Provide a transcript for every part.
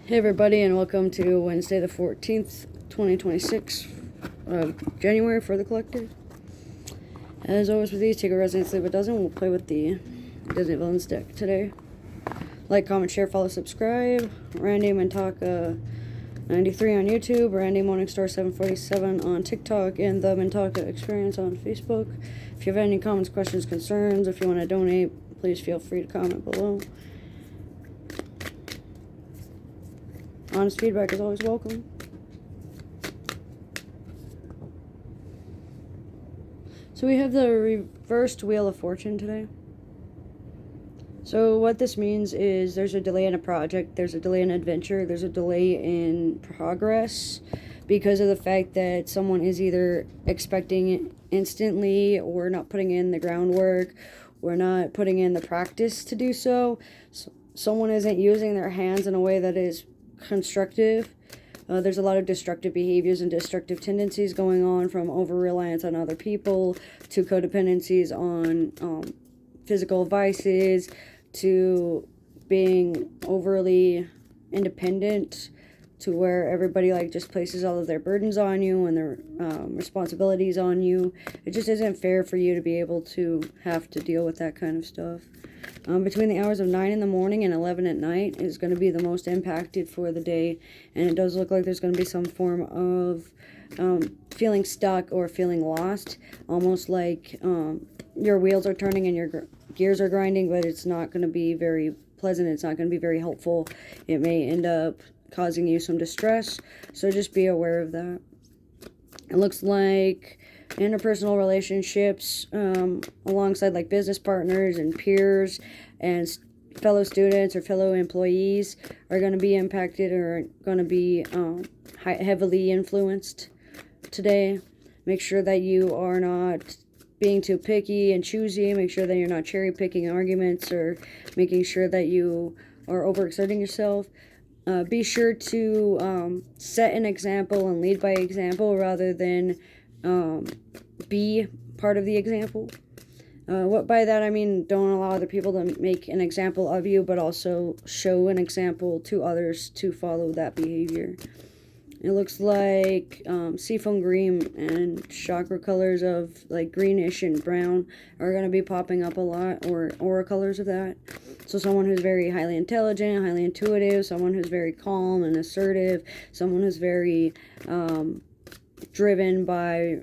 Hey everybody, and welcome to Wednesday the 14th, 2026 of January for the Collective. As always with these, take a resonance, leave a dozen. We'll play with the Disney Villains deck today. Like, comment, share, follow, subscribe. Randy Mintaka 93 on YouTube, Randy Morningstar 747 on TikTok, and the Mintaka Experience on Facebook. If you have any comments, questions, concerns, if you want to donate, please feel free to comment below. Honest feedback is always welcome. So we have the reversed Wheel of Fortune today. So what this means is there's a delay in a project, there's a delay in adventure, there's a delay in progress because of the fact that someone is either expecting it instantly or not putting in the groundwork or not putting in the practice to do so. Someone isn't using their hands in a way that is constructive. There's a lot of destructive behaviors and destructive tendencies going on, from over-reliance on other people to codependencies on physical vices to being overly independent, to where everybody just places all of their burdens on you and their responsibilities on you. It just isn't fair for you to be able to have to deal with that kind of stuff. Between the hours of 9 in the morning and 11 at night is going to be the most impacted for the day, and it does look like there's going to be some form of feeling stuck or feeling lost, almost like your wheels are turning and your gears are grinding, but it's not going to be very pleasant. It's not going to be very helpful. It may end up causing you some distress, so just be aware of that. It looks like interpersonal relationships alongside business partners and peers and fellow students or fellow employees are going to be impacted or going to be heavily influenced today. Make sure that you are not being too picky and choosy. Make sure that you're not cherry picking arguments or making sure that you are overexerting yourself. Be sure to set an example and lead by example rather than be part of the example. What by that I mean, don't allow other people to make an example of you, but also show an example to others to follow that behavior. It looks like seafoam green and chakra colors of greenish and brown are going to be popping up a lot, or aura colors of that. So someone who's very highly intelligent, highly intuitive, someone who's very calm and assertive, someone who's very driven by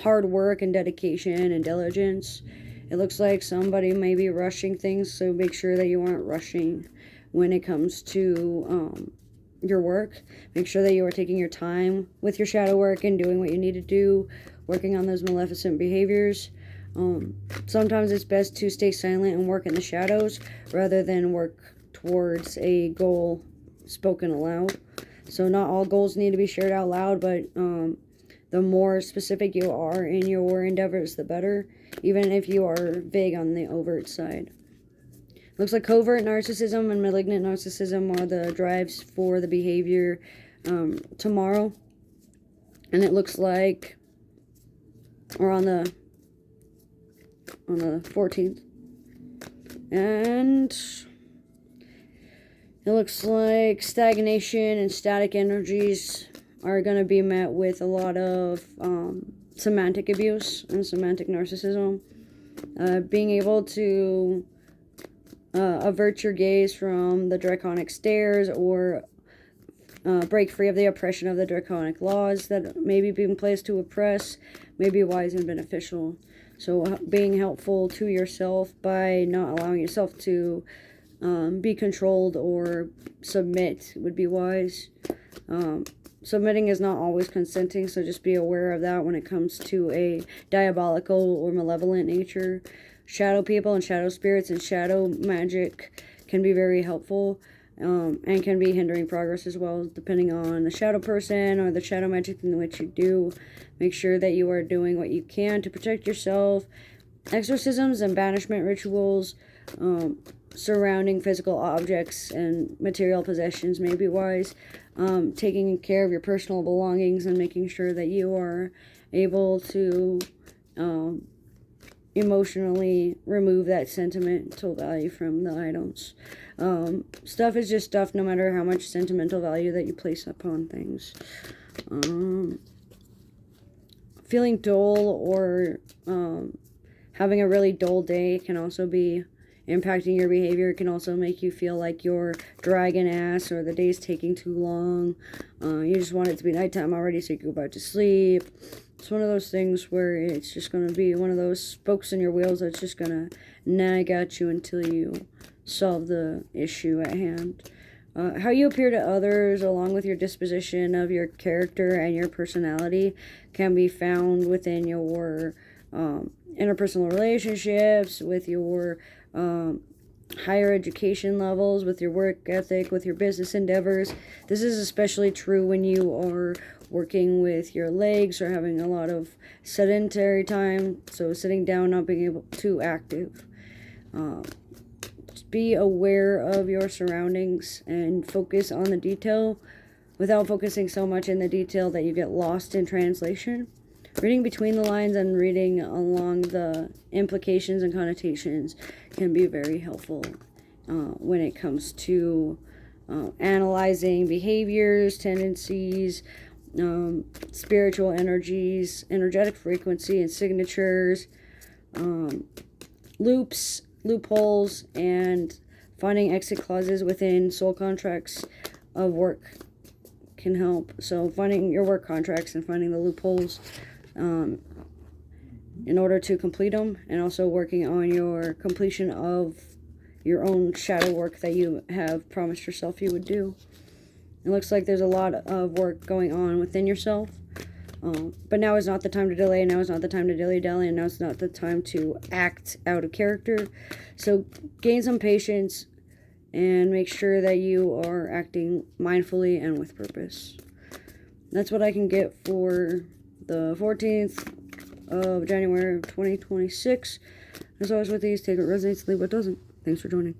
hard work and dedication and diligence. It looks like somebody may be rushing things, so make sure that you aren't rushing when it comes to your work. Make sure that you are taking your time with your shadow work and doing what you need to do, working on those maleficent behaviors. Sometimes it's best to stay silent and work in the shadows rather than work towards a goal spoken aloud. So not all goals need to be shared out loud, but the more specific you are in your endeavors, the better, even if you are vague on the overt side. Looks like covert narcissism and malignant narcissism are the drives for the behavior tomorrow. And it looks like, or on the 14th. And it looks like stagnation and static energies are going to be met with a lot of semantic abuse and semantic narcissism. Being able to avert your gaze from the draconic stares or break free of the oppression of the draconic laws that may be being placed to oppress may be wise and beneficial. So being helpful to yourself by not allowing yourself to be controlled or submit would be wise. Submitting is not always consenting, so just be aware of that when it comes to a diabolical or malevolent nature. Shadow people and shadow spirits and shadow magic can be very helpful and can be hindering progress as well, depending on the shadow person or the shadow magic in which you do. Make sure that you are doing what you can to protect yourself. Exorcisms and banishment rituals surrounding physical objects and material possessions may be wise. Taking care of your personal belongings and making sure that you are able to emotionally remove that sentimental value from the items. Stuff is just stuff, no matter how much sentimental value that you place upon things. Feeling dull or having a really dull day can also be impacting your behavior. It can also make you feel like you're dragging ass, or the day's taking too long. You just want it to be nighttime already so you can go back to sleep. It's one of those things where it's just going to be one of those spokes in your wheels that's just going to nag at you until you solve the issue at hand. How you appear to others, along with your disposition of your character and your personality, can be found within your interpersonal relationships, with your higher education levels, with your work ethic, with your business endeavors. This is especially true when you are working with your legs or having a lot of sedentary time, so sitting down, not being able to active. Just be aware of your surroundings and focus on the detail without focusing so much in the detail that you get lost in translation. Reading between the lines and reading along the implications and connotations can be very helpful when it comes to analyzing behaviors, tendencies, spiritual energies, energetic frequency and signatures, loops, loopholes, and finding exit clauses within soul contracts of work can help. So finding your work contracts and finding the loopholes in order to complete them, and also working on your completion of your own shadow work that you have promised yourself you would do. It looks like there's a lot of work going on within yourself, but now is not the time to delay. Now is not the time to dilly-dally, and now is not the time to act out of character. So gain some patience and make sure that you are acting mindfully and with purpose. That's what I can get for the 14th of January 2026. As always with these, take what resonates, leave what doesn't. Thanks for joining.